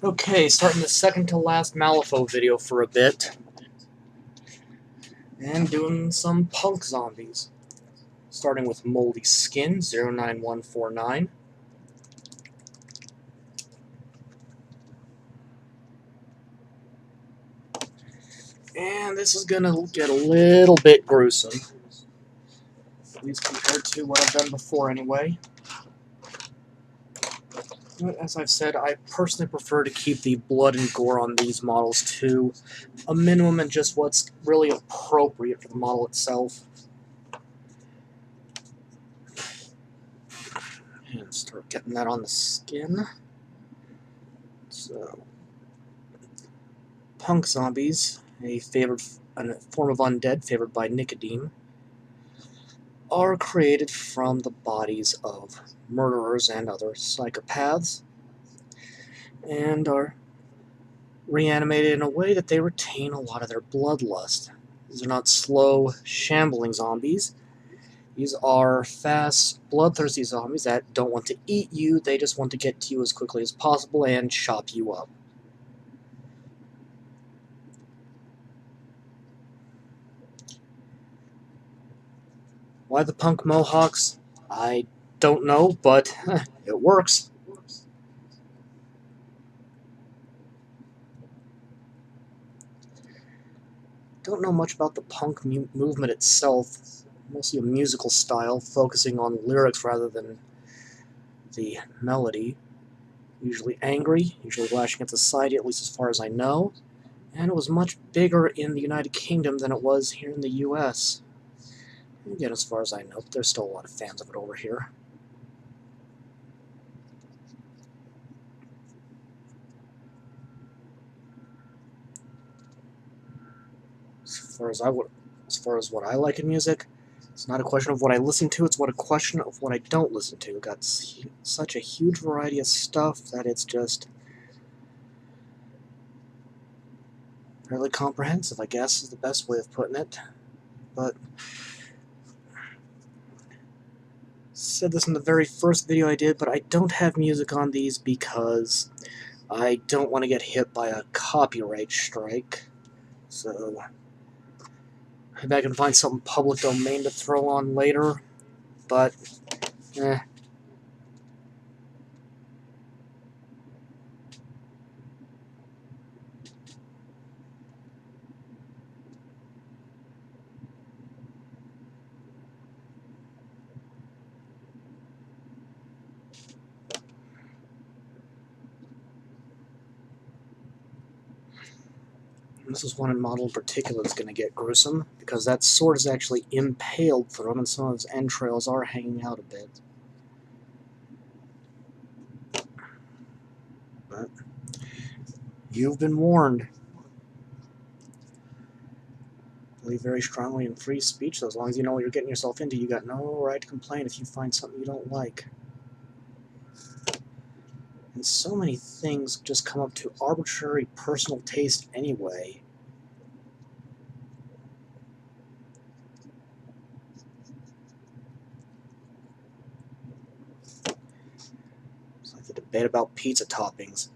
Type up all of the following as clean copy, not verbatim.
Okay, starting the second to last Malifaux video for a bit. And doing some punk zombies. Starting with Moldy Skin, 09149. And this is gonna get a little bit gruesome. At least compared to what I've done before anyway. But as I've said, I personally prefer to keep the blood and gore on these models to a minimum and just what's really appropriate for the model itself. And start getting that on the skin. So, punk zombies, a form of undead favored by nicotine, are created from the bodies of murderers and other psychopaths, and are reanimated in a way that they retain a lot of their bloodlust. These are not slow, shambling zombies. These are fast, bloodthirsty zombies that don't want to eat you, they just want to get to you as quickly as possible and chop you up. Why the punk mohawks? I don't know, but it works. Don't know much about the punk movement itself. Mostly a musical style, focusing on lyrics rather than the melody. Usually angry, usually lashing at society, at least as far as I know. And it was much bigger in the United Kingdom than it was here in the US. Again, as far as I know, but there's still a lot of fans of it over here. As far as what I like in music, it's not a question of what I listen to, it's a question of what I don't listen to. Got such a huge variety of stuff that it's just fairly comprehensive, I guess, is the best way of putting it. But said this in the very first video I did, but I don't have music on these because I don't want to get hit by a copyright strike. So maybe I can find something public domain to throw on later, but eh. This is one model in particular that's going to get gruesome, because that sword is actually impaled through him, and some of his entrails are hanging out a bit. But you've been warned. I believe very strongly in free speech, so as long as you know what you're getting yourself into, you got no right to complain if you find something you don't like. And so many things just come up to arbitrary personal taste anyway. It's like the debate about pizza toppings.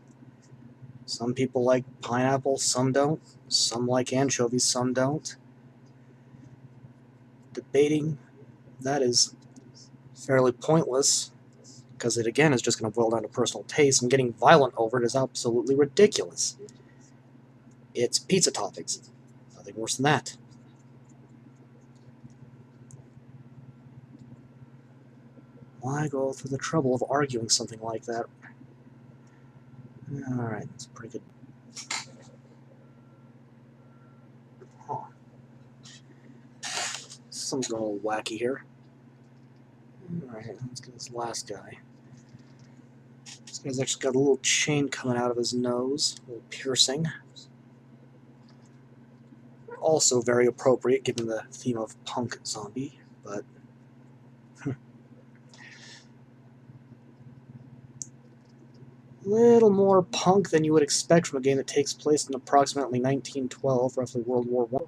Some people like pineapple, some don't. Some like anchovies, some don't. Debating that is fairly pointless, because it again is just going to boil down to personal taste, and getting violent over it is absolutely ridiculous. It's pizza toppings. Nothing worse than that. Why go through the trouble of arguing something like that? Alright, that's pretty good. Huh. Something's going a little wacky here. Alright, let's get this last guy. This guy's actually got a little chain coming out of his nose, a little piercing. Also very appropriate given the theme of punk zombie, but little more punk than you would expect from a game that takes place in approximately 1912, roughly World War I.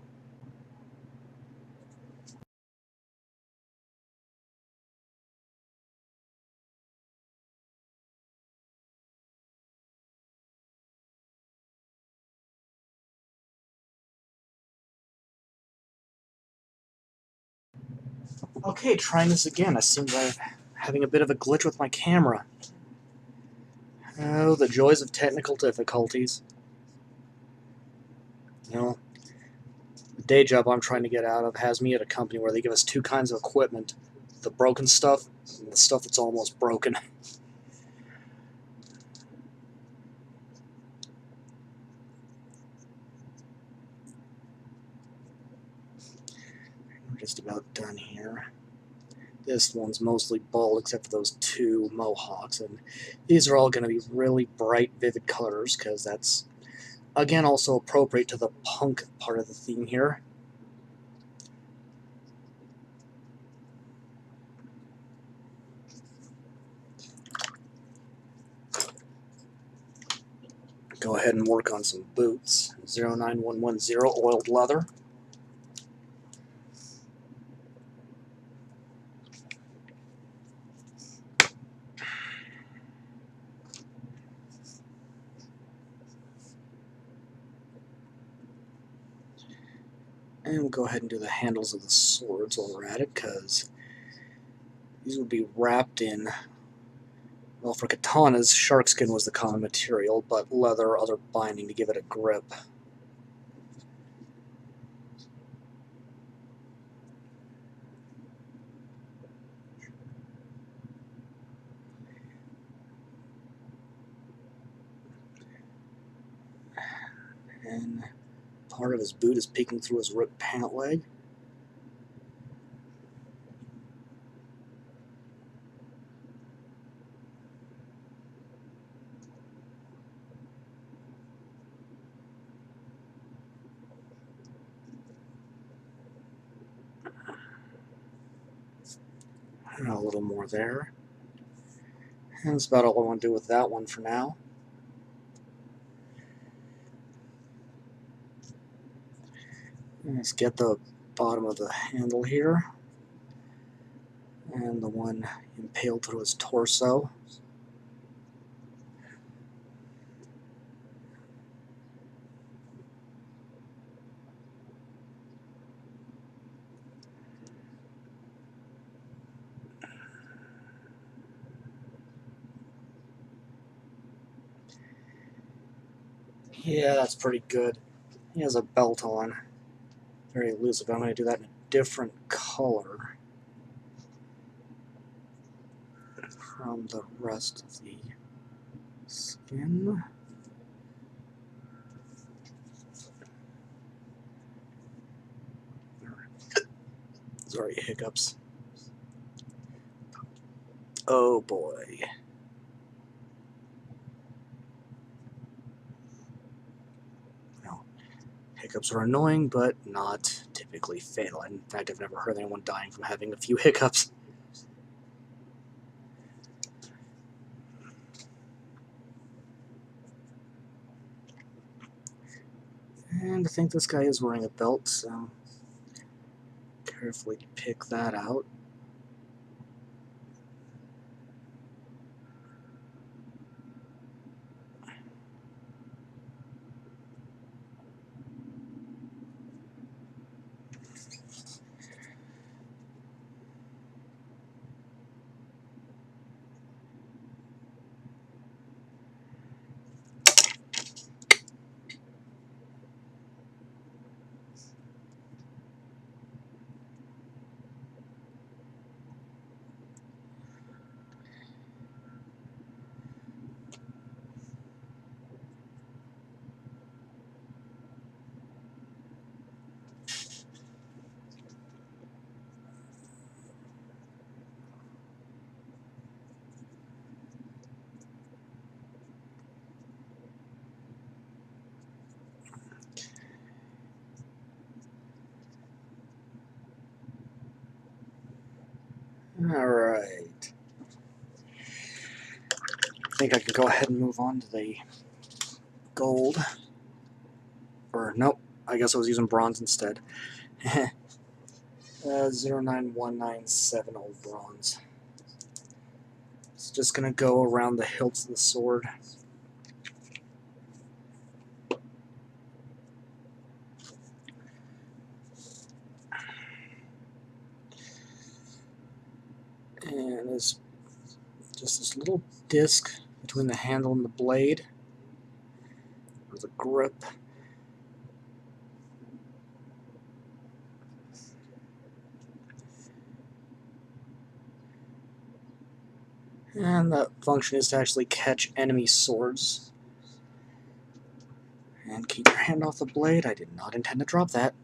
Okay, trying this again. I seem to be having a bit of a glitch with my camera. Oh, the joys of technical difficulties. You know, the day job I'm trying to get out of has me at a company where they give us two kinds of equipment. The broken stuff and the stuff that's almost broken. We're just about done here. This one's mostly bald except for those two mohawks, and these are all going to be really bright, vivid colors because that's, again, also appropriate to the punk part of the theme here. Go ahead and work on some boots. 09110 oiled leather. And we'll go ahead and do the handles of the swords while we're at it, because these will be wrapped in, well, for katanas, sharkskin was the common material, but leather or other binding to give it a grip. And part of his boot is peeking through his ripped pant leg. And a little more there. And that's about all I want to do with that one for now. Let's get the bottom of the handle here. And the one impaled through his torso. Yeah, that's pretty good. He has a belt on. Very elusive. I'm going to do that in a different color from the rest of the skin. Sorry, hiccups. Oh boy. Well, hiccups are annoying, but not typically fatal. In fact, I've never heard anyone dying from having a few hiccups. And I think this guy is wearing a belt, so carefully pick that out. Alright. I think I can go ahead and move on to the gold. Or, nope, I guess I was using bronze instead. 09197 old bronze. It's just going to go around the hilts of the sword. is just this little disc between the handle and the blade, or the grip. And the function is to actually catch enemy swords. And keep your hand off the blade. I did not intend to drop that.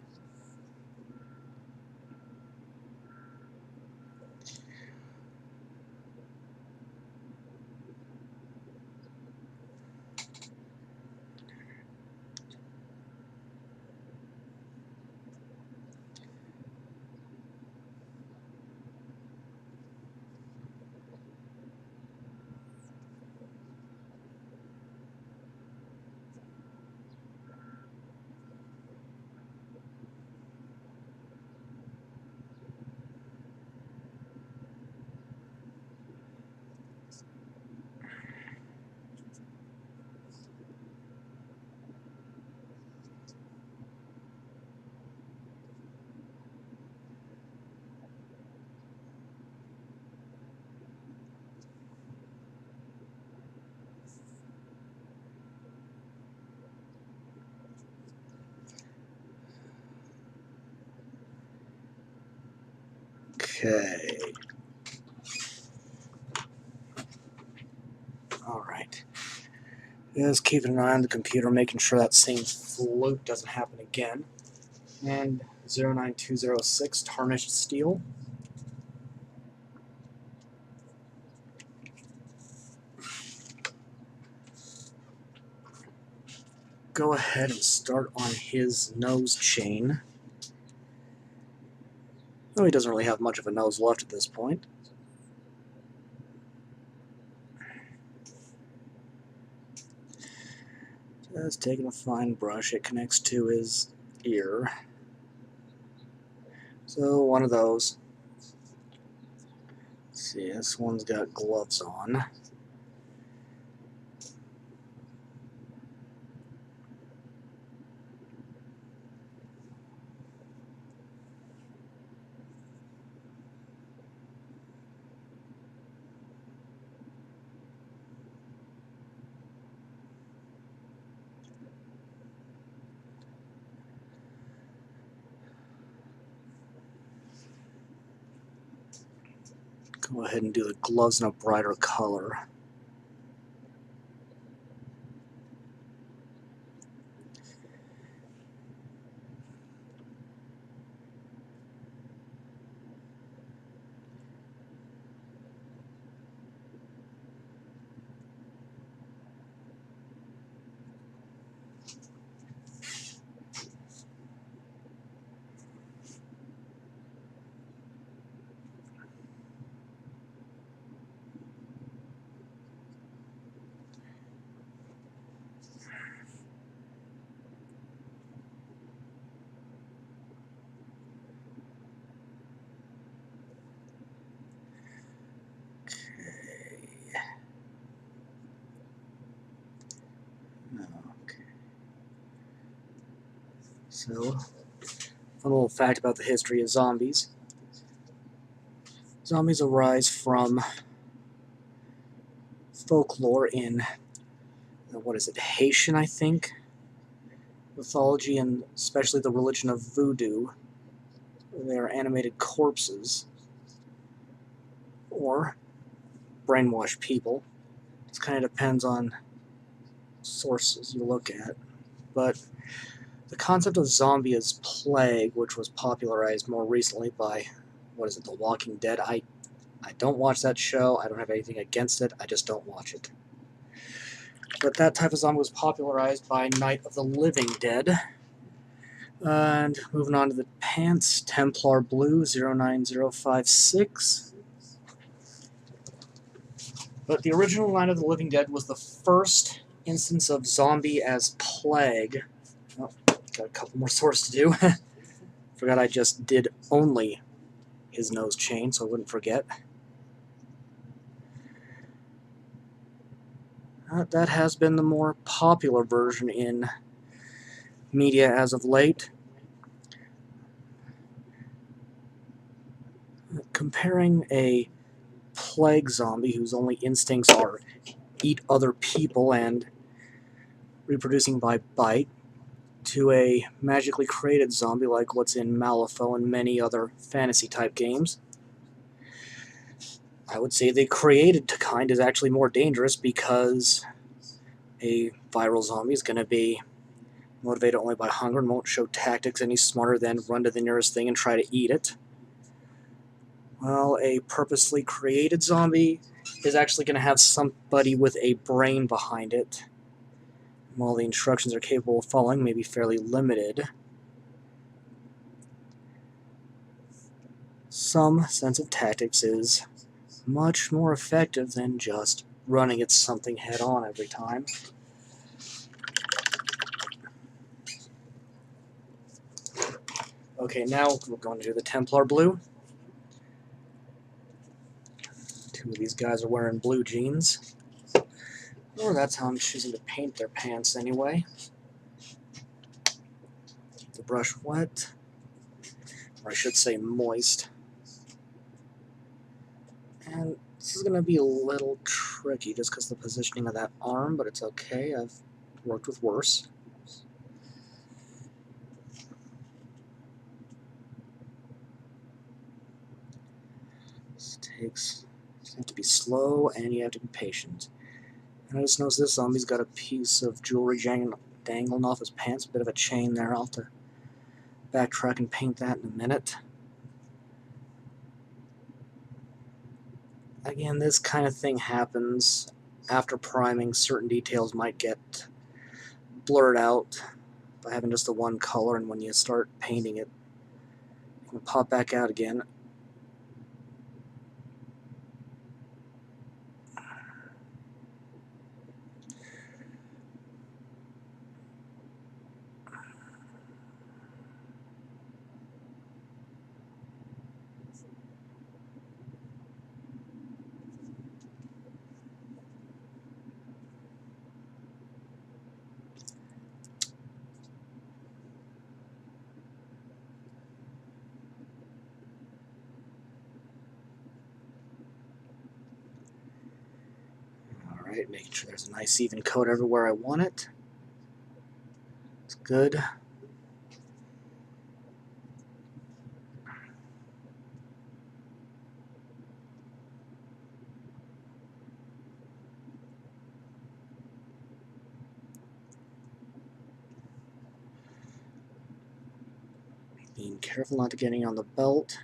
Okay. Alright. Just keeping an eye on the computer, making sure that same fluke doesn't happen again. And 09206, tarnished steel. Go ahead and start on his nose chain. Though he doesn't really have much of a nose left at this point. Just taking a fine brush, it connects to his ear. So one of those. Let's see, this one's got gloves on. Go ahead and do the gloves in a brighter color. Okay. So, fun little fact about the history of zombies. Zombies arise from folklore in, what is it, Haitian, I think? Mythology, and especially the religion of voodoo. They are animated corpses. Or brainwashed people. It kind of depends on sources you look at. But the concept of zombie as plague, which was popularized more recently by, what is it, The Walking Dead. I don't watch that show. I don't have anything against it. I just don't watch it. But that type of zombie was popularized by Night of the Living Dead. And moving on to the pants, Templar Blue 09056. But the original Night of the Living Dead was the first instance of zombie as plague. Oh, got a couple more sources to do. Forgot I just did only his nose chain, so I wouldn't forget. That has been the more popular version in media as of late. Comparing a plague zombie whose only instincts are eat other people and reproducing by bite, to a magically created zombie like what's in Malifaux and many other fantasy-type games. I would say the created kind is actually more dangerous because a viral zombie is going to be motivated only by hunger and won't show tactics any smarter than run to the nearest thing and try to eat it. Well, a purposely created zombie is actually going to have somebody with a brain behind it. While the instructions are capable of following, may be fairly limited. Some sense of tactics is much more effective than just running at something head-on every time. Okay, now we're going to do the Templar blue. Two of these guys are wearing blue jeans. Or that's how I'm choosing to paint their pants anyway. Keep the brush wet. Or I should say moist. And this is going to be a little tricky just because of the positioning of that arm, but it's okay. I've worked with worse. You have to be slow and you have to be patient. And I just noticed this zombie's got a piece of jewelry dangling off his pants, a bit of a chain there. I'll have to backtrack and paint that in a minute. Again, this kind of thing happens after priming. Certain details might get blurred out by having just the one color, and when you start painting it, it can pop back out again. Alright, making sure there's a nice even coat everywhere I want it. It's good. Being careful not to get any on the belt.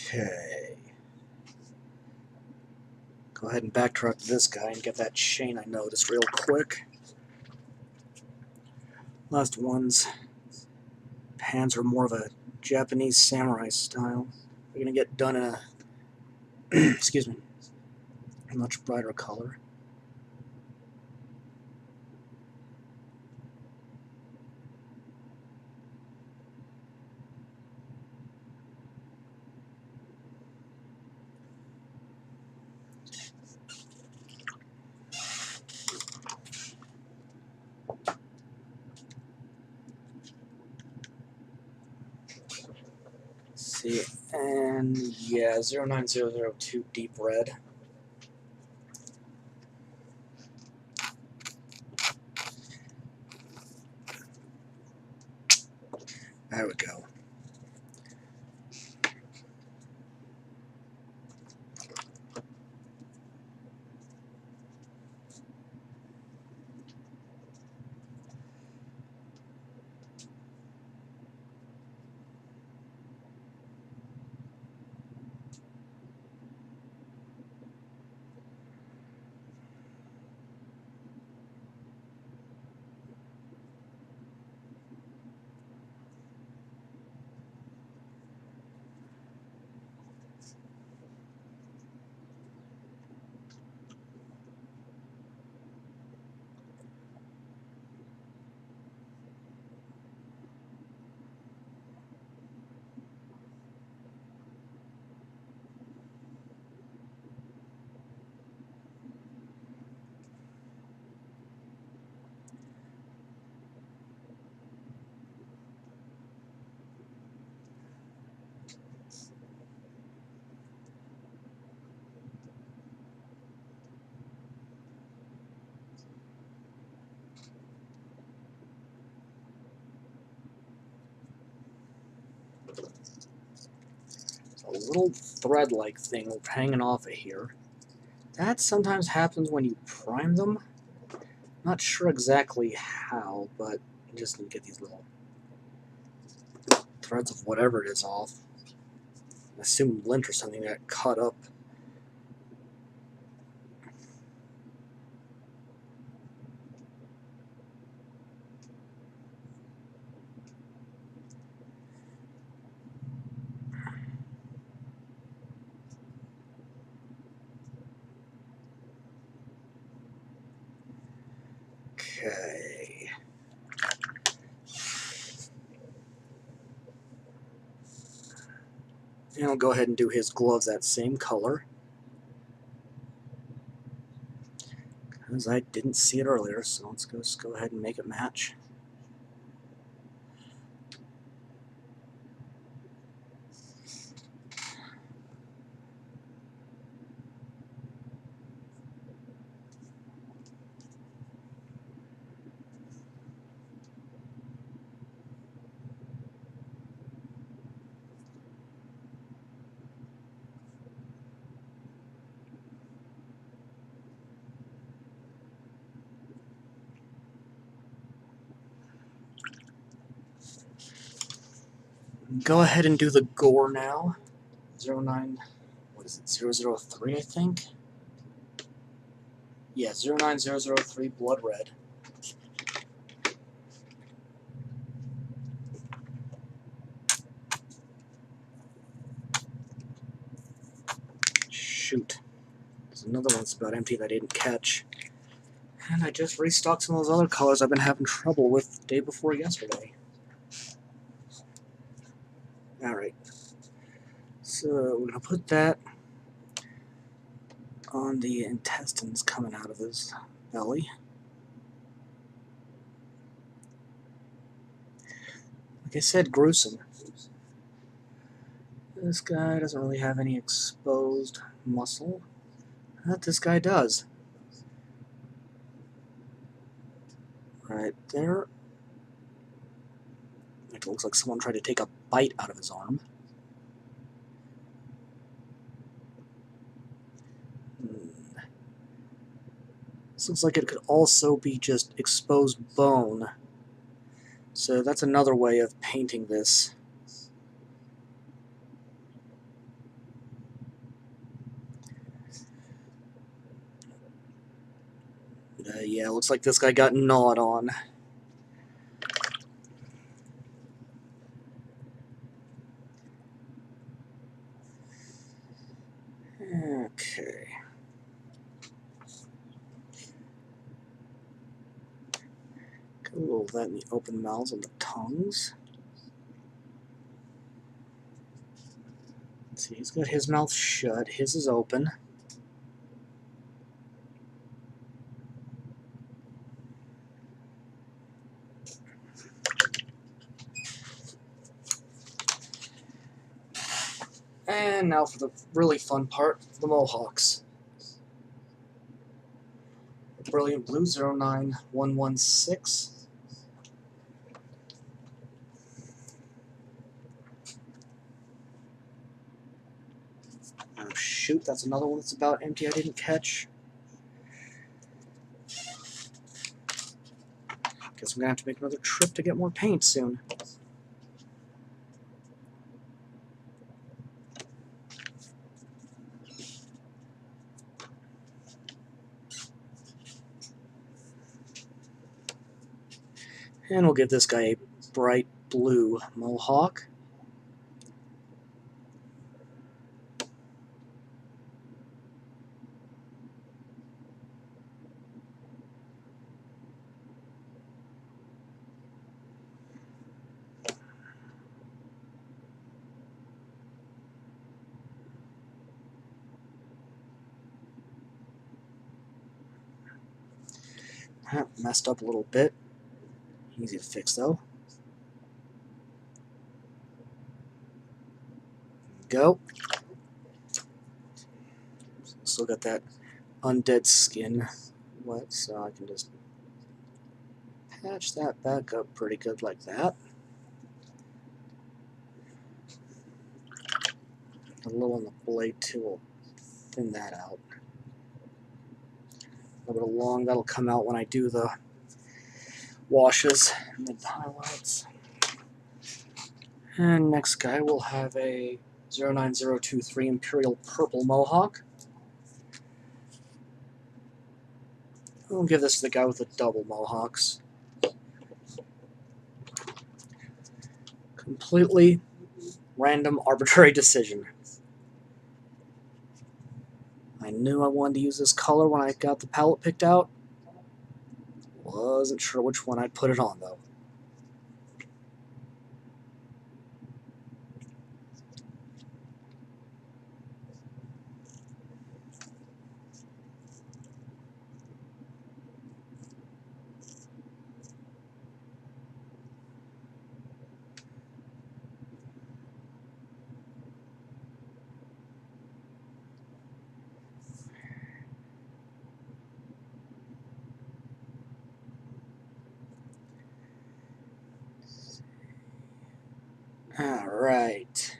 Okay. Go ahead and backtrack to this guy and get that chain I noticed real quick. Last one's pants are more of a Japanese samurai style. They're going to get done in a excuse me, a much brighter color. See, and yeah, 09002 deep red. There we go. little thread-like thing hanging off of here. That sometimes happens when you prime them. Not sure exactly how, but you just need to get these little threads of whatever it is off. I assume lint or something that cut up. Okay. And I'll go ahead and do his gloves that same color, because I didn't see it earlier, so let's just go ahead and make it match. Go ahead and do the gore now. 09, what is it, 003, I think? Yeah, 09003 Blood Red. Shoot. There's another one that's about empty that I didn't catch. And I just restocked some of those other colors I've been having trouble with the day before yesterday. Alright. So we're going to put that on the intestines coming out of his belly. Like I said, gruesome. This guy doesn't really have any exposed muscle. That this guy does. Right there. It looks like someone tried to take a bite out of his arm. This looks like it could also be just exposed bone. So that's another way of painting this. Yeah, looks like this guy got gnawed on. Okay. Got a little of that in the open mouths and the tongues. Let's see, he's got his mouth shut. His is open. And now for the really fun part, the mohawks. Brilliant Blue 09116. Oh shoot, that's another one that's about empty I didn't catch. Guess I'm gonna have to make another trip to get more paint soon. And we'll give this guy a bright blue mohawk. Messed up a little bit. Easy to fix though. Go. Still got that undead skin wet, so I can just patch that back up pretty good like that. A little on the blade too will thin that out. A little bit of long, that'll come out when I do the washes and the highlights. And next guy will have a 09023 Imperial Purple Mohawk. We'll give this to the guy with the double mohawks. Completely random, arbitrary decision. I knew I wanted to use this color when I got the palette picked out. Wasn't sure which one I'd put it on, though. Alright.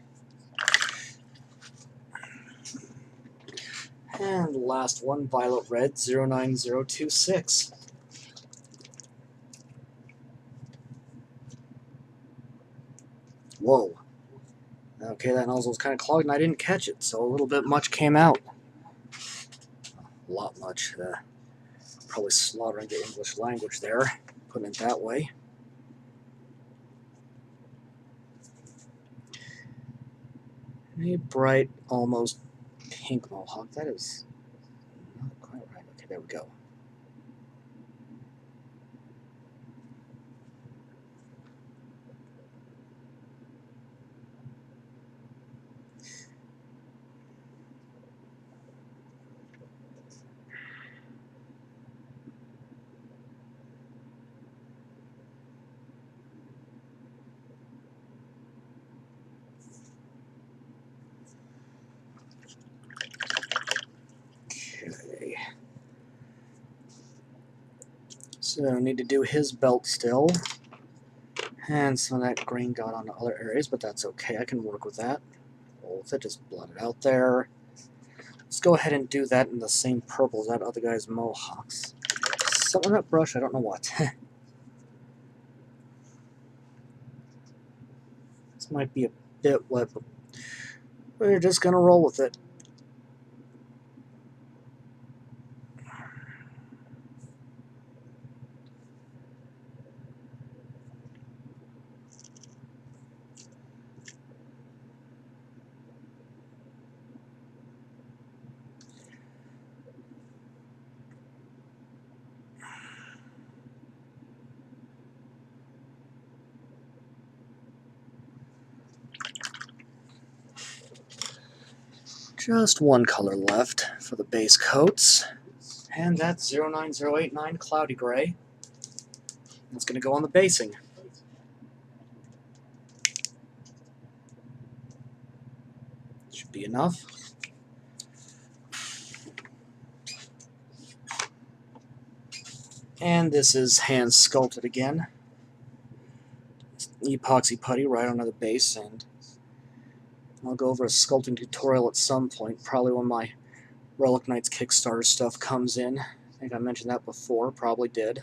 And the last one, Violet Red 09026. Whoa. Okay, that nozzle was kind of clogged and I didn't catch it, so a little bit much came out. A lot much. Probably slaughtering the English language there, putting it that way. A bright, almost pink mohawk. That is not quite right. Okay, there we go. Okay. So I need to do his belt still. And some of that green got onto other areas, but that's okay. I can work with that. Oh, if it just blotted out there. Let's go ahead and do that in the same purple as that other guy's mohawks. Something with that brush, I don't know what. This might be a bit wet, but we're just going to roll with it. Just one color left for the base coats, and that's 09089 Cloudy Gray. That's going to go on the basing. Should be enough. And this is hand sculpted again. Epoxy putty right onto the base, and I'll go over a sculpting tutorial at some point, probably when my Relic Knights Kickstarter stuff comes in. I think I mentioned that before, probably did.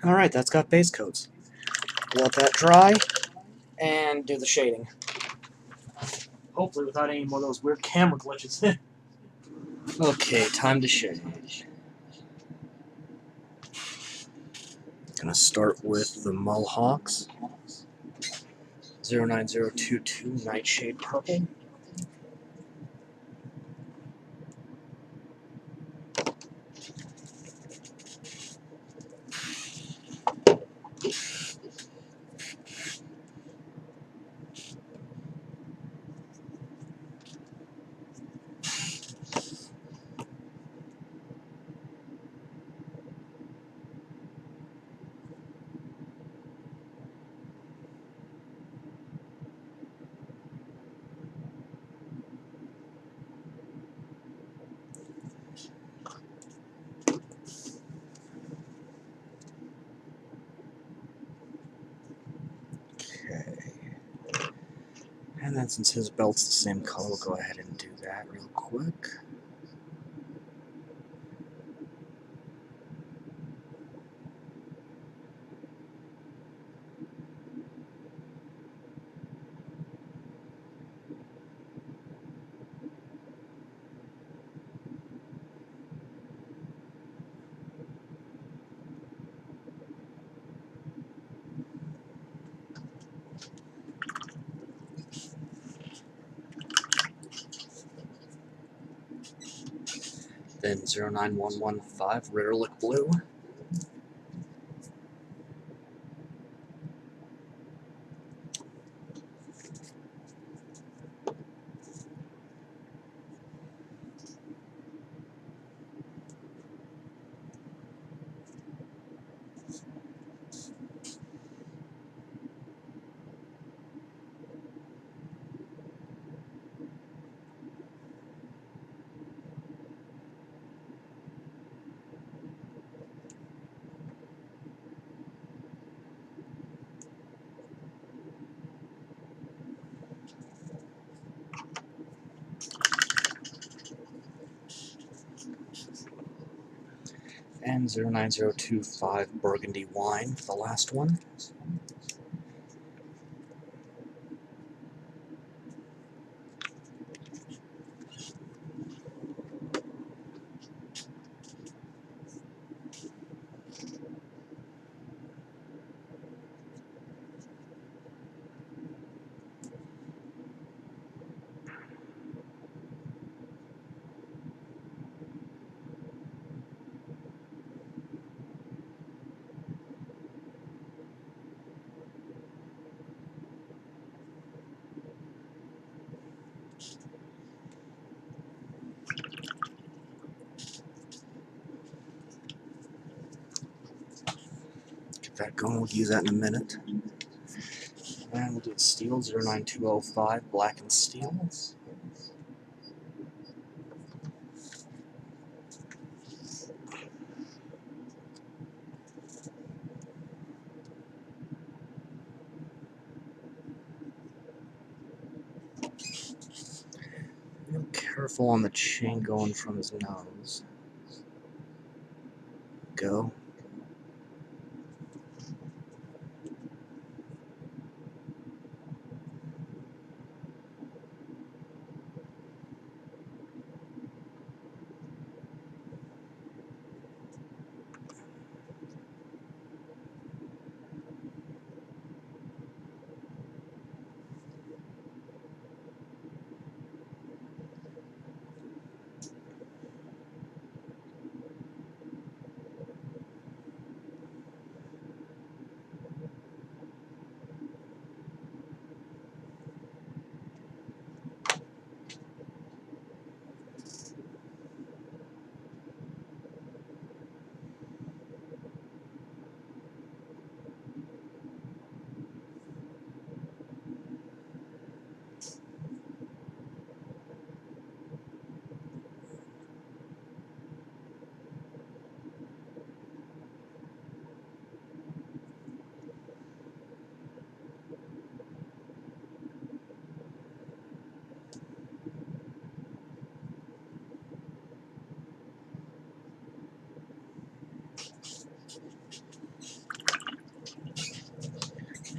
Alright, that's got base coats. Let that dry and do the shading. Hopefully without any more of those weird camera glitches. Okay, time to shade. Gonna start with the Malifaux 09022 Nightshade Purple. And then since his belt's the same color, we'll go ahead and do that real quick. Then 09115 Resurrectionist Blue. And 09025 Burgundy Wine for the last one. Get that going, we'll use that in a minute. And we'll do the steel 09205 Black and Steel. Real careful on the chain going from his nose. Go.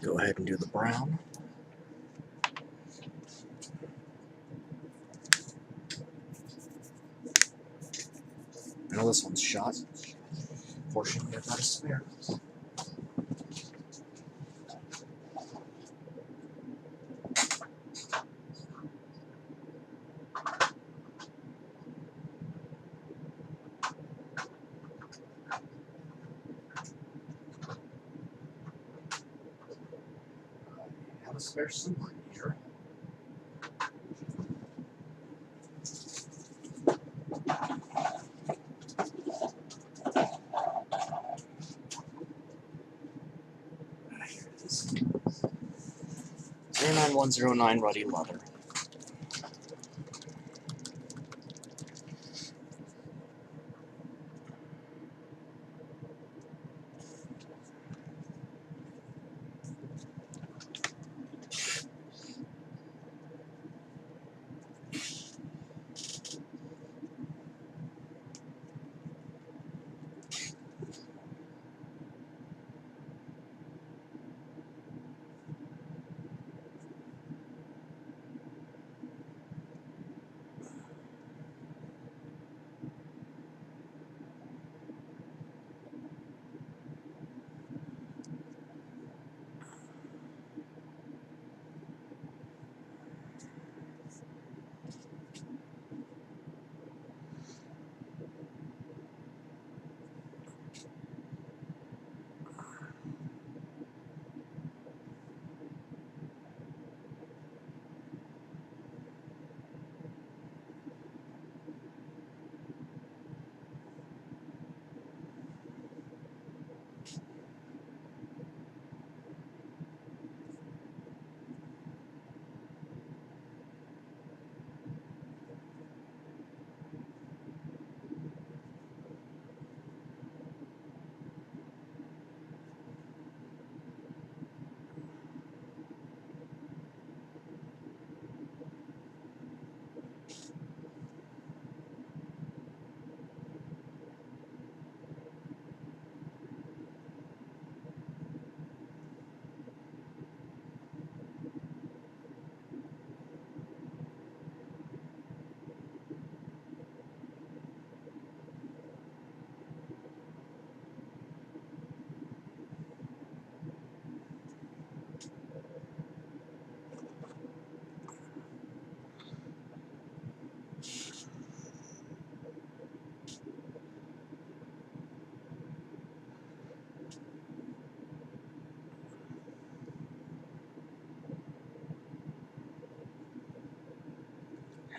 Go ahead and do the brown. Now this one's shot. Fortunately, I've got a spare. I have a spare silver here. Here it is. 09109 Ruddy Leather.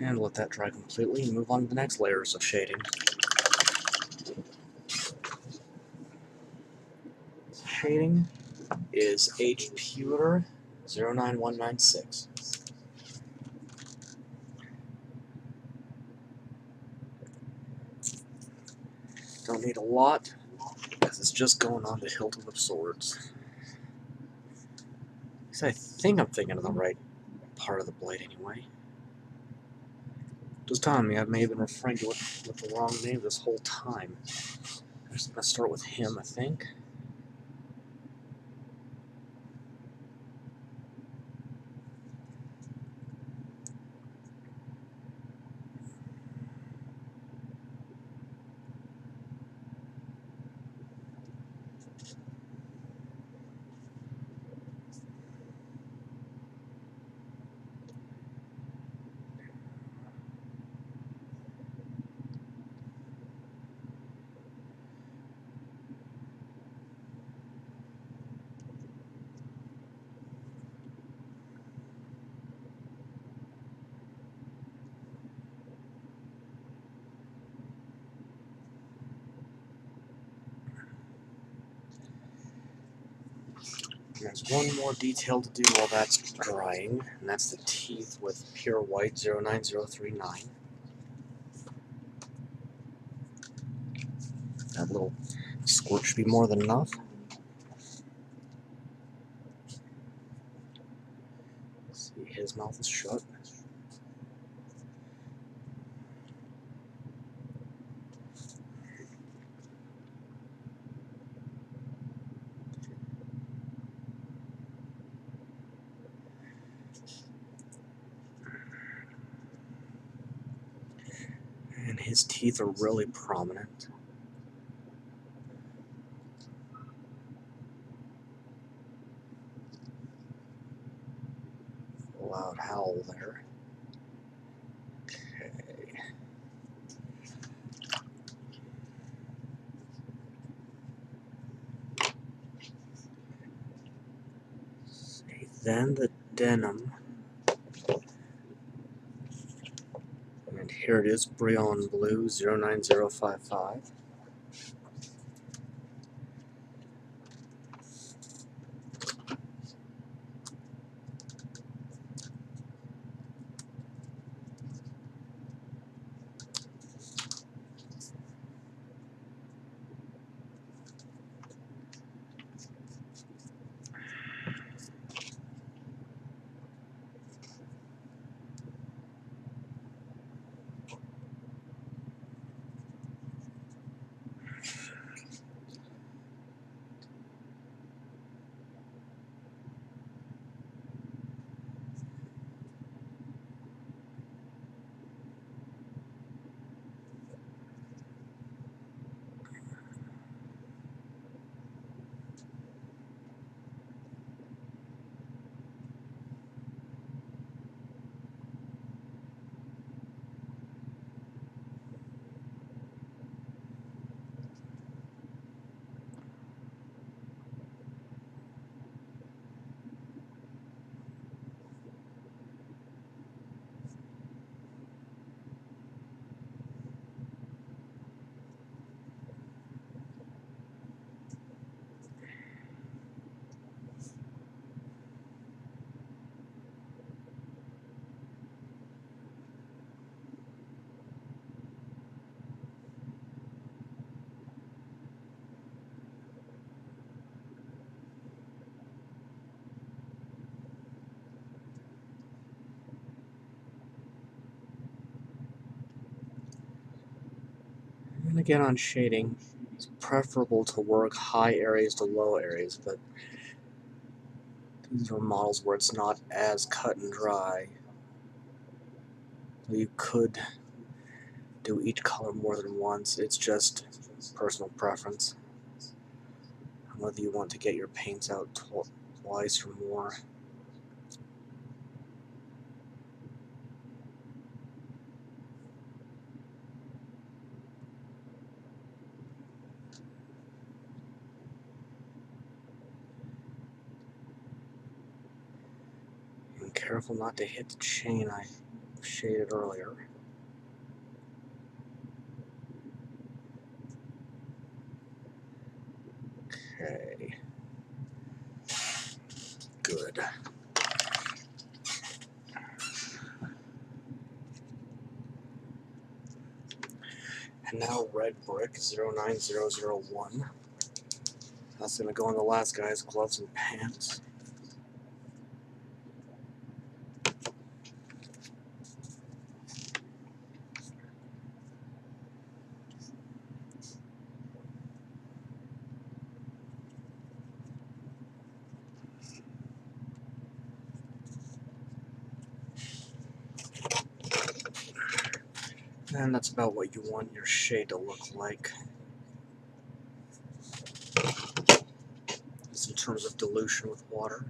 And let that dry completely and move on to the next layers of shading. Shading is H Pewter 09196. Don't need a lot, because it's just going on the hilt of the swords. So I think I'm thinking of the right part of the blade anyway. Just telling me I may have been referring to it with the wrong name this whole time. I'm just going to start with him, I think. There's one more detail to do while that's drying, and that's the teeth with pure white 09039. That little squirt should be more than enough. See, his mouth is shut. His teeth are really prominent. Loud howl there. Okay. See, then the denim. And here it is, Brion Blue 09055. And again on shading, it's preferable to work high areas to low areas, but these are models where it's not as cut and dry. You could do each color more than once. It's just personal preference. Whether you want to get your paints out twice or more. And careful not to hit the chain I shaded earlier. Okay. Good. And now red brick 09001. That's going to go on the last guy's gloves and pants. And that's about what you want your shade to look like. Just in terms of dilution with water.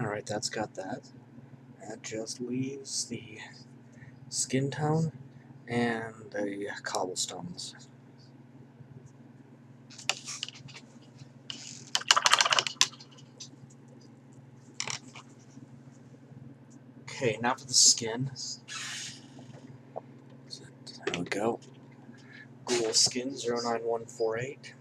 Alright, that's got that. That just leaves the skin tone and the cobblestones. Okay, now for the skin. There we go. Ghoul skin 09148.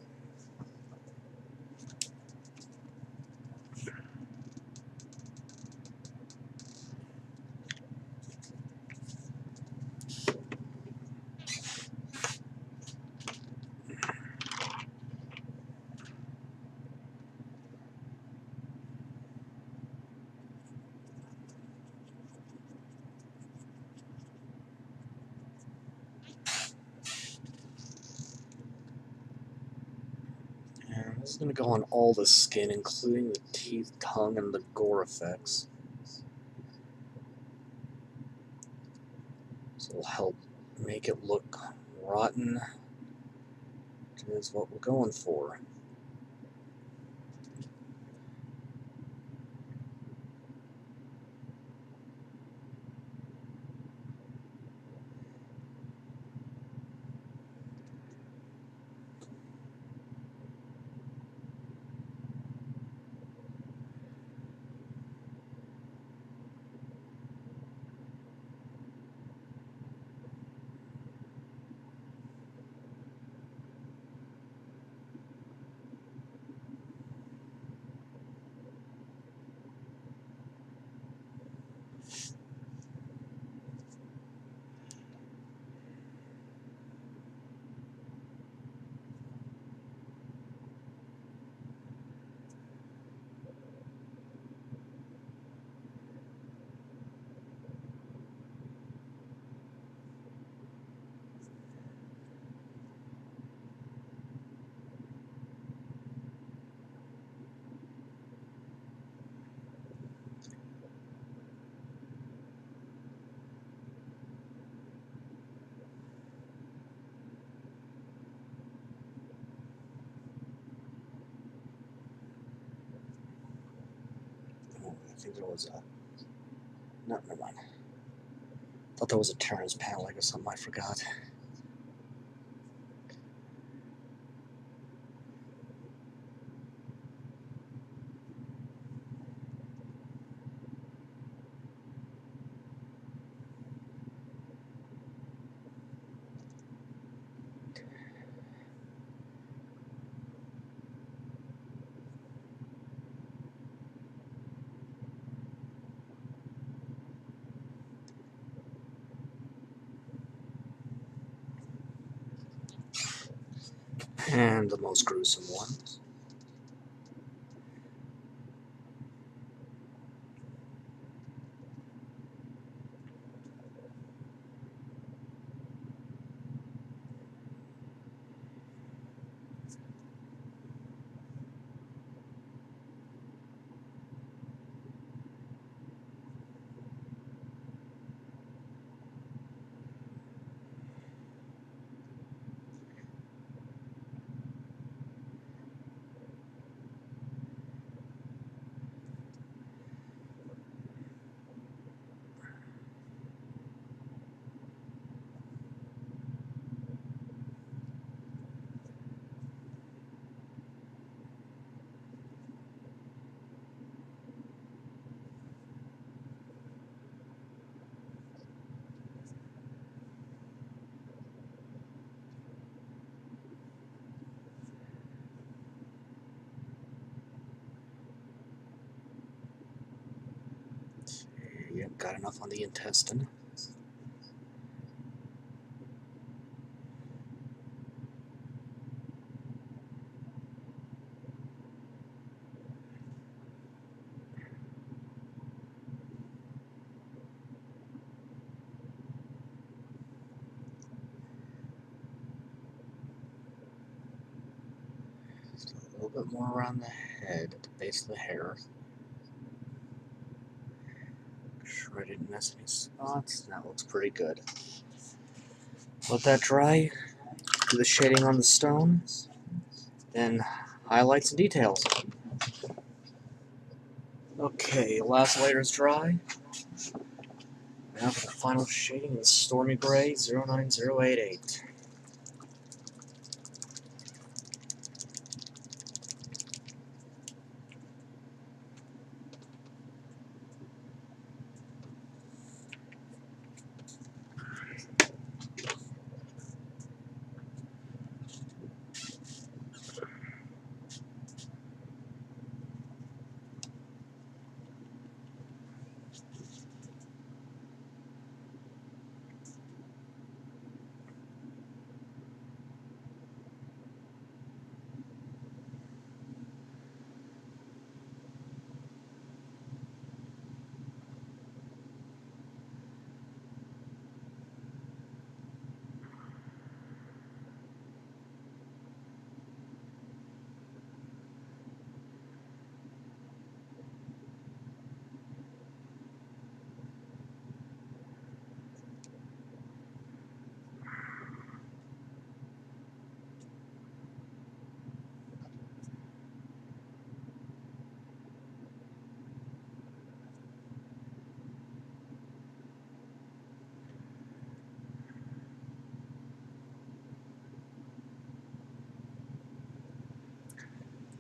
And this is going to go on all the skin, including the teeth, tongue, and the gore effects. So it'll help make it look rotten, which is what we're going for. I think there was a... No, never mind. Thought there was a Terrence panel or something, I forgot. And the most gruesome one. Yep, got enough on the intestine. Just a little bit more around the head, at the base of the hair. Make sure I didn't miss any spots. That looks pretty good. Let that dry. Do the shading on the stone. Then highlights and details. Okay, last layer is dry. Now for the final shading in Stormy Gray 09088.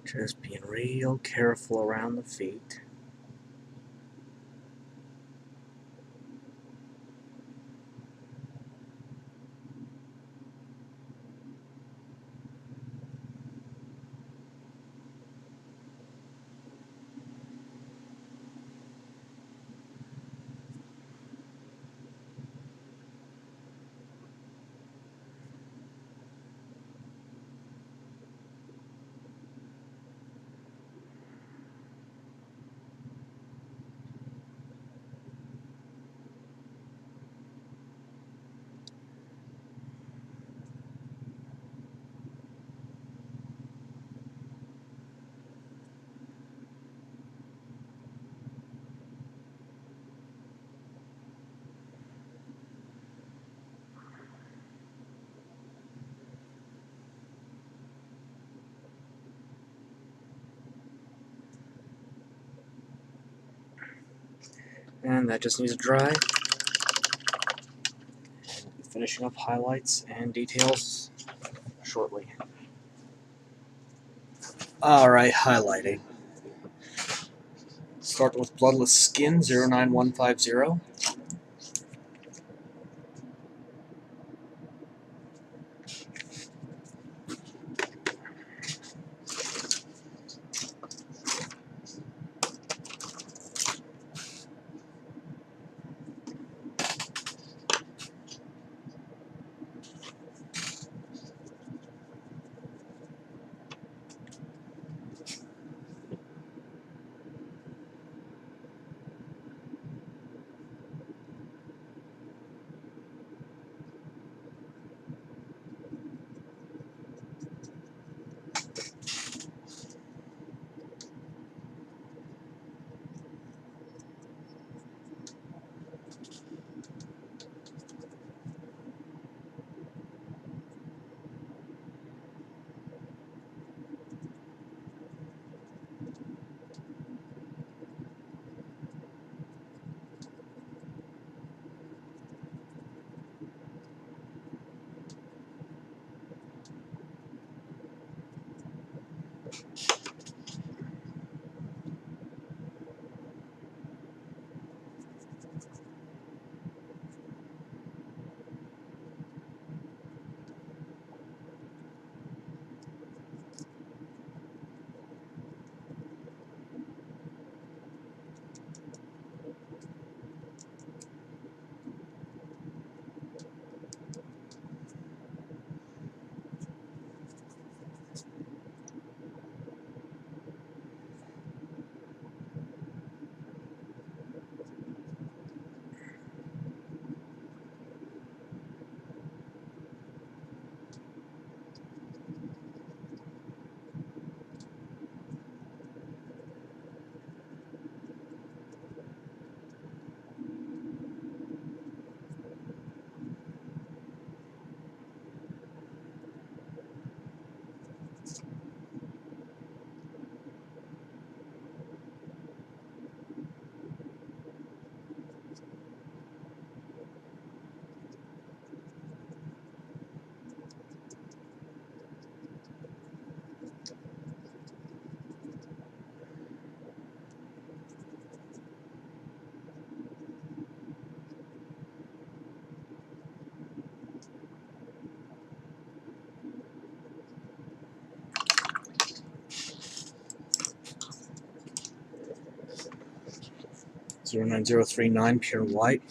Just being real careful around the feet. And that just needs to dry. And we'll be finishing up highlights and details shortly. Alright, highlighting. Start with Bloodless Skin 09150. 09039 pure white.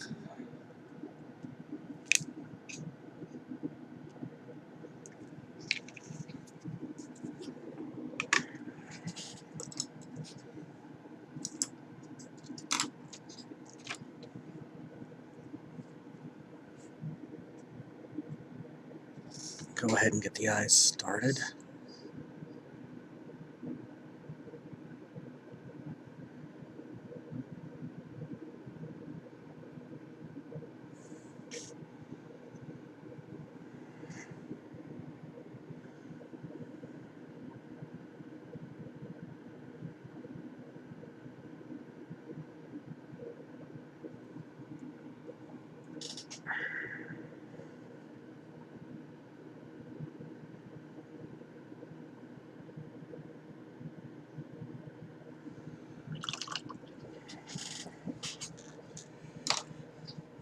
Go ahead and get the eyes started.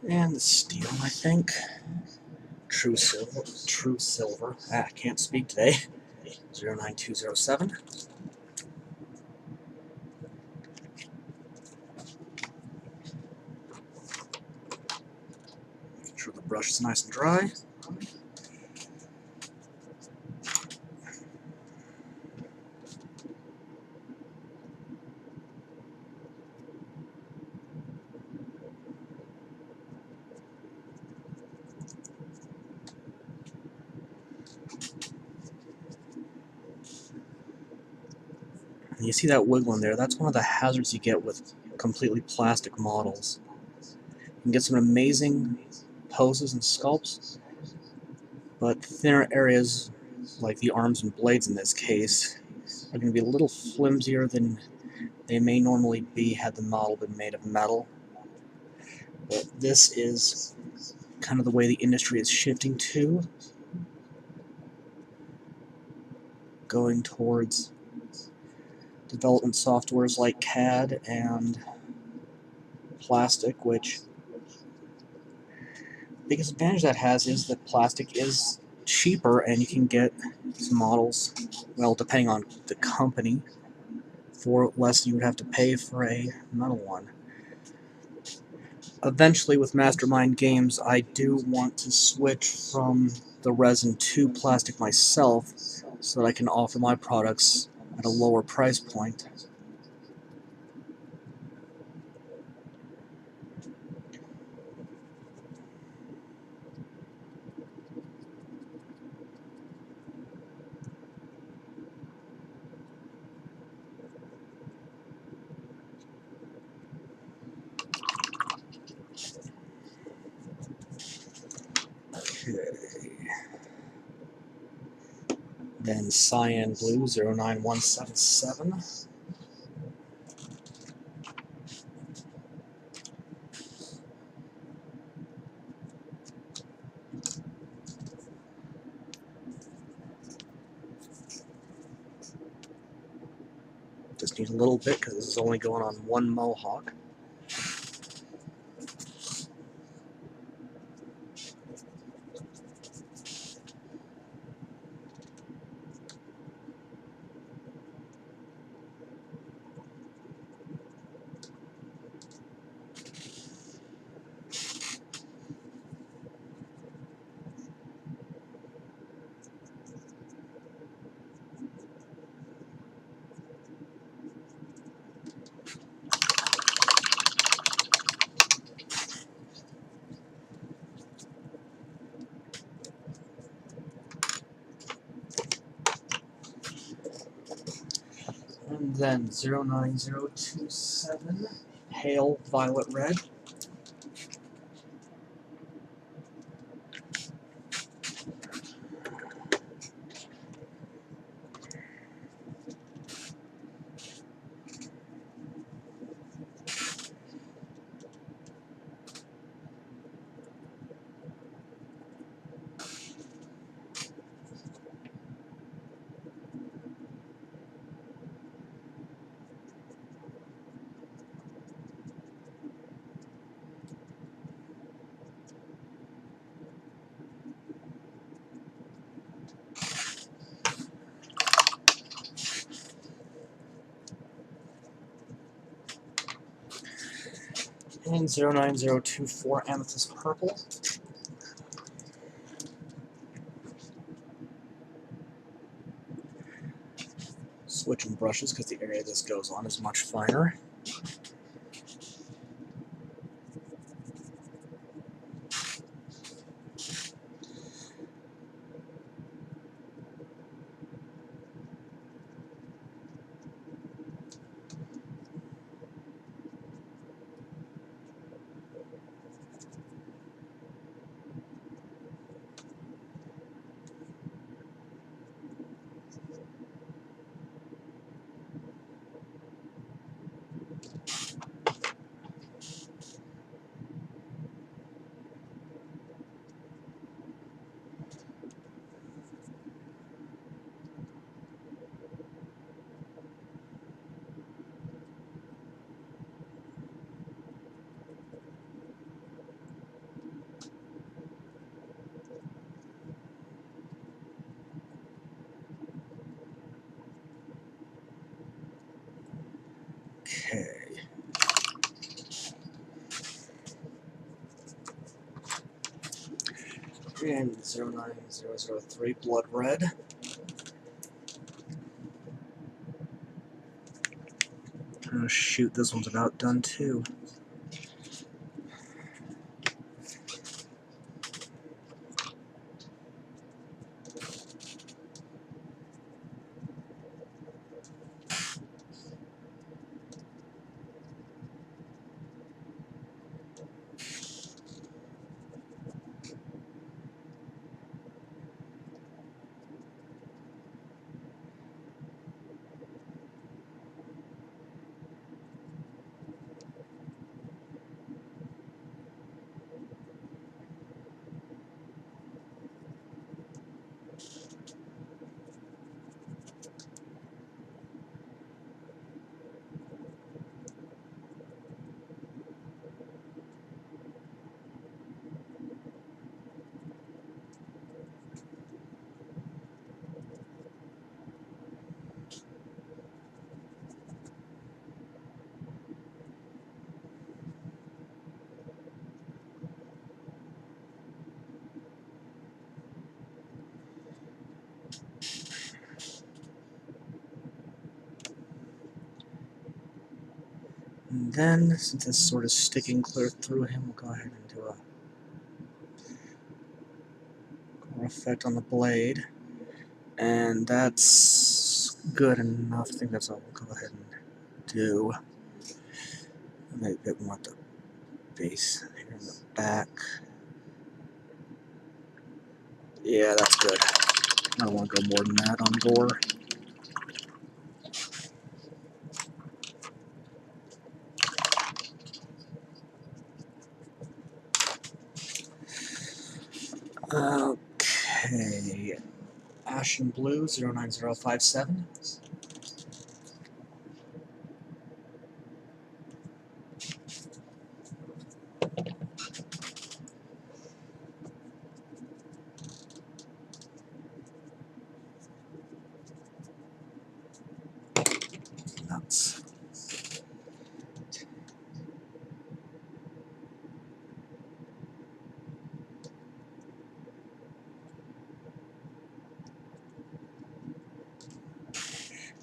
And the steel, I think. True silver. True silver. I can't speak today. 09207. Making sure the brush is nice and dry. And you see that wiggling there? That's one of the hazards you get with completely plastic models. You can get some amazing poses and sculpts, but thinner areas, like the arms and blades in this case, are going to be a little flimsier than they may normally be had the model been made of metal. But this is kind of the way the industry is shifting to, going towards development softwares like CAD and plastic, which the biggest advantage that has is that plastic is cheaper and you can get some models, well, depending on the company, for less than you would have to pay for a metal one. Eventually, with Mastermind Games, I do want to switch from the resin to plastic myself so that I can offer my products at a lower price point. Okay. Then cyan blue 09177. Just need a little bit because this is only going on one mohawk. And then 09027, pale violet red. And 09024 amethyst purple. Switching brushes because the area this goes on is much finer. Okay. And 09003 blood red. Oh shoot, this one's about done too. And then, since it's sort of sticking clear through him, we'll go ahead and do a more effect on the blade. And that's good enough. I think that's all we'll go ahead and do. Maybe a bit more at the base here in the back. Yeah, that's good. I don't want to go more than that on gore. Okay. Ashen Blue 09057. Nuts.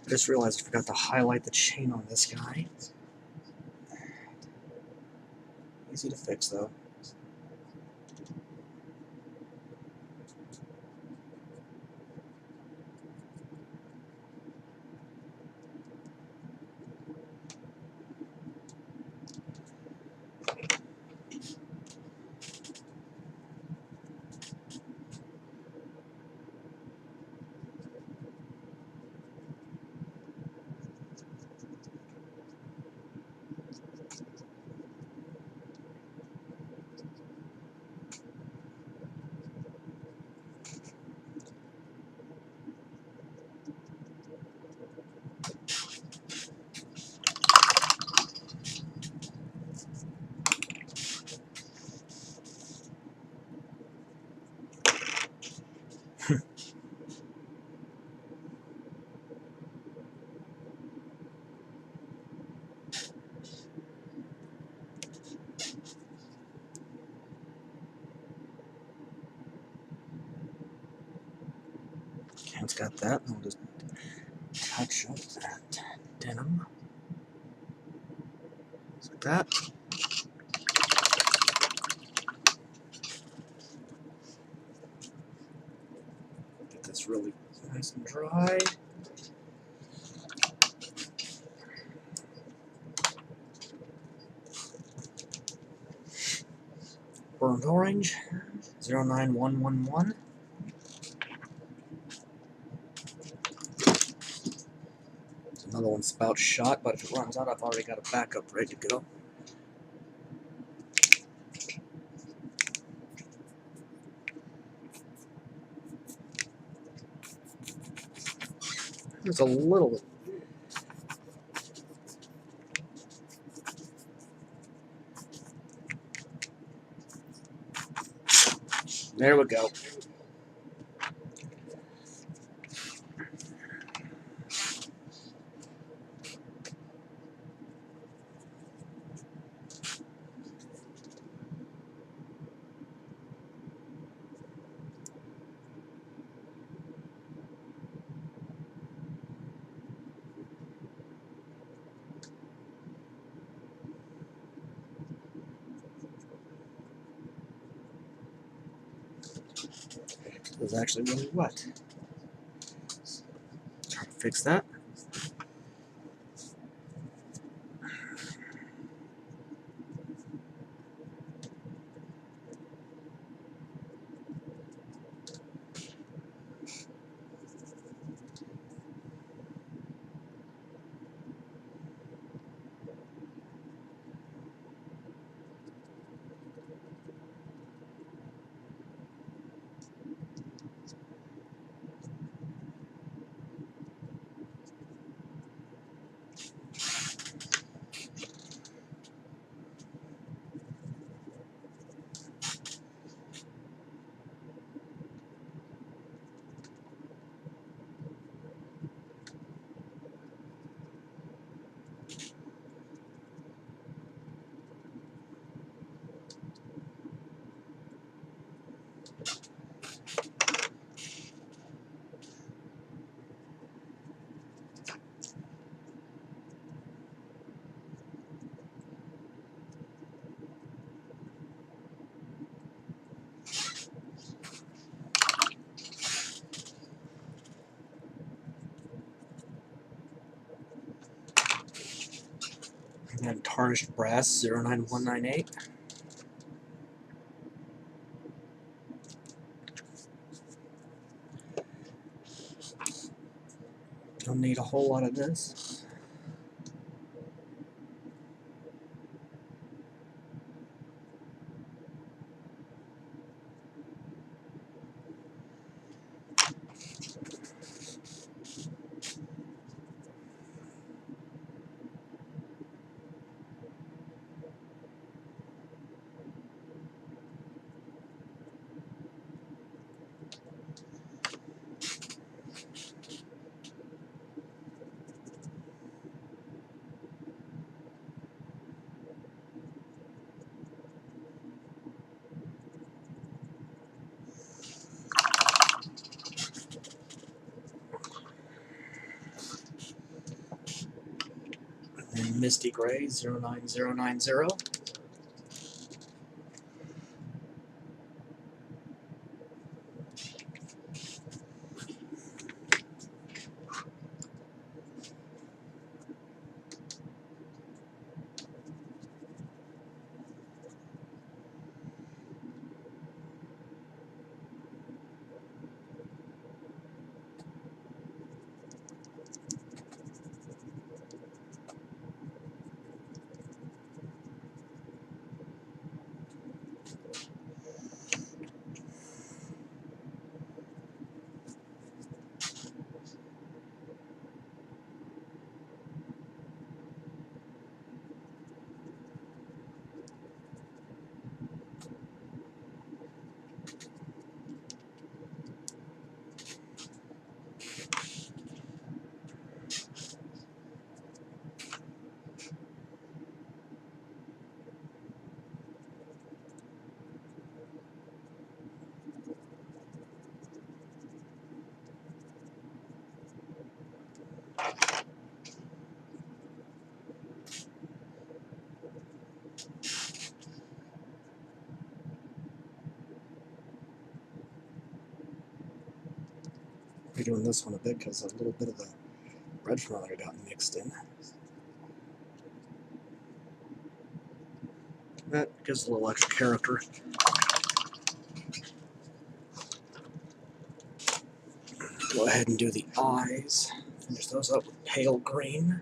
I just realized I forgot to highlight the chain on this guy. Easy to fix though. It's got that. I'll just touch up that denim. Just like that. Get this really nice and dry. Burnt orange, 09111. There's another one spout shot, but if it runs out, I've already got a backup ready to go. There's a little bit. There we go. It was actually really wet. Try to fix that. And then tarnished brass, 09198. Don't need a whole lot of this. And Misty Gray, 09090. be doing this one a bit because a little bit of the red from earlier got mixed in. That gives a little extra character. Go ahead and do the eyes. Finish those up with pale green.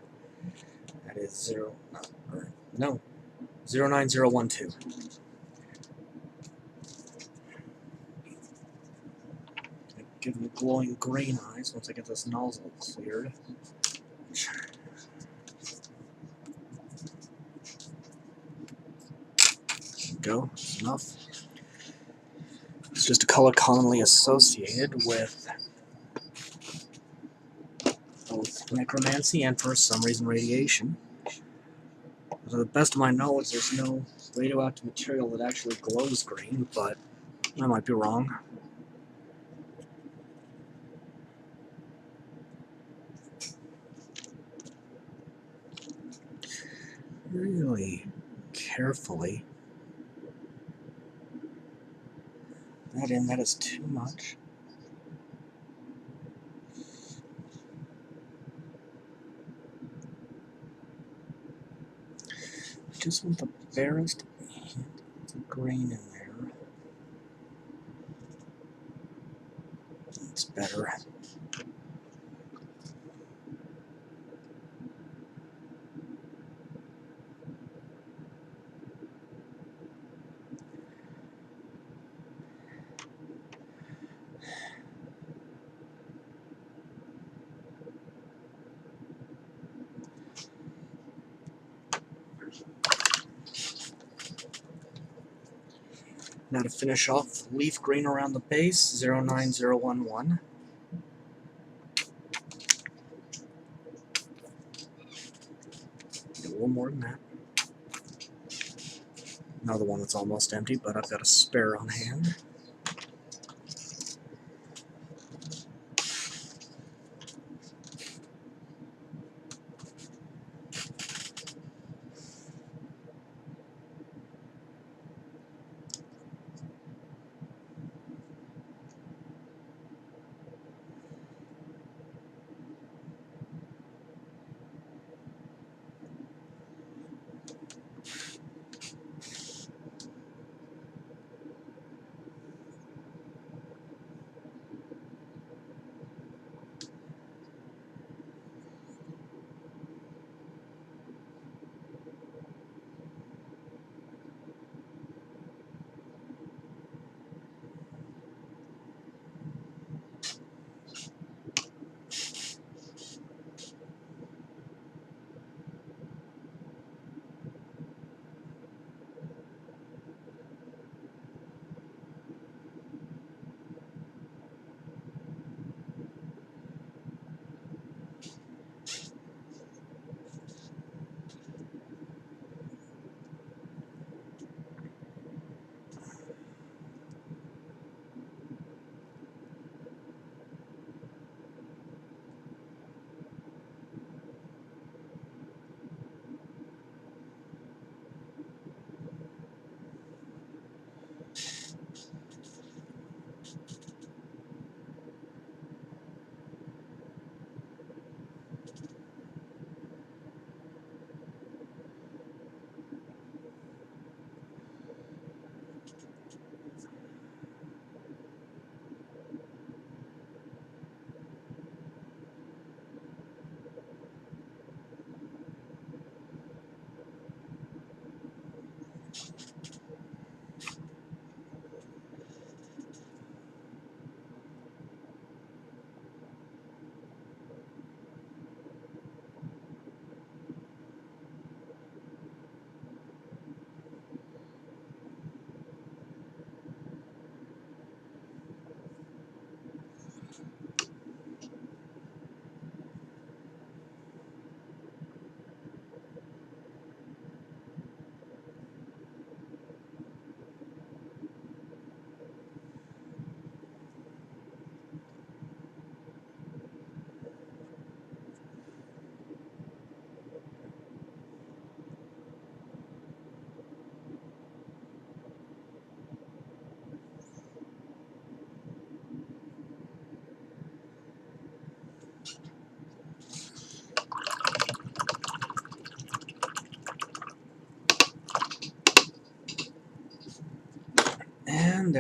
That is 09012. Give them glowing green eyes once I get this nozzle cleared. Go, that's enough. It's just a color commonly associated with both necromancy and, for some reason, radiation. To the best of my knowledge, there's no radioactive material that actually glows green, but I might be wrong. Really carefully. That is too much. Just want the barest hint of green in there. It's better. Now to finish off, leaf green around the base, 09011. A little more than that. Another one that's almost empty, but I've got a spare on hand.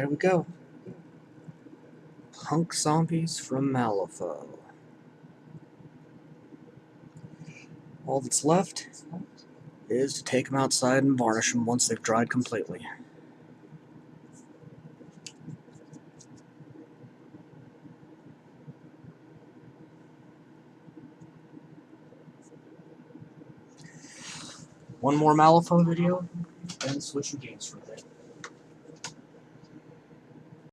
there we go. Punk zombies from Malifaux. All that's left is to take them outside and varnish them once they've dried completely. One more Malifaux video, and switching games for a bit.